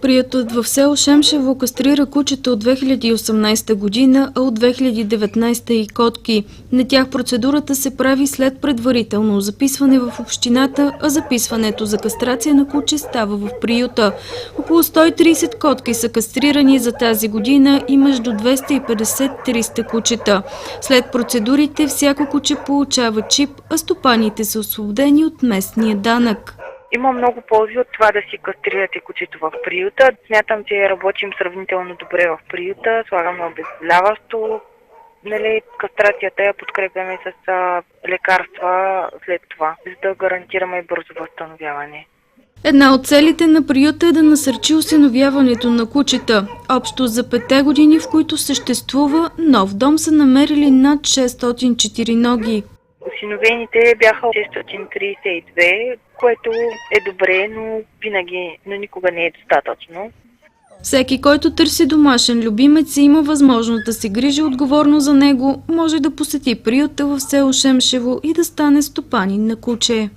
Приютът в село Шемшево кастрира кучета от 2018 година, а от 2019 и котки. На тях процедурата се прави след предварително записване в общината, а записването за кастрация на куче става в приюта. Около 130 котки са кастрирани за тази година и между 250-300 кучета. След процедурите всяко куче получава чип, а стопаните са освободени от местния данък. Има много ползи от това да си кастрирате кучето в приюта. Смятам, че работим сравнително добре в приюта, слагаме обезболяващо. Кастрацията я подкрепяме с лекарства след това, за да гарантираме бързо възстановяване. Една от целите на приюта е да насърчи осиновяването на кучета. Общо за 5 години, в които съществува нов дом, са намерили над 600 четириноги. Осиновените бяха 632, което е добре, но никога не е достатъчно. Всеки, който търси домашен любимец и има възможност да се грижи отговорно за него, може да посети приюта в село Шемшево и да стане стопанин на куче.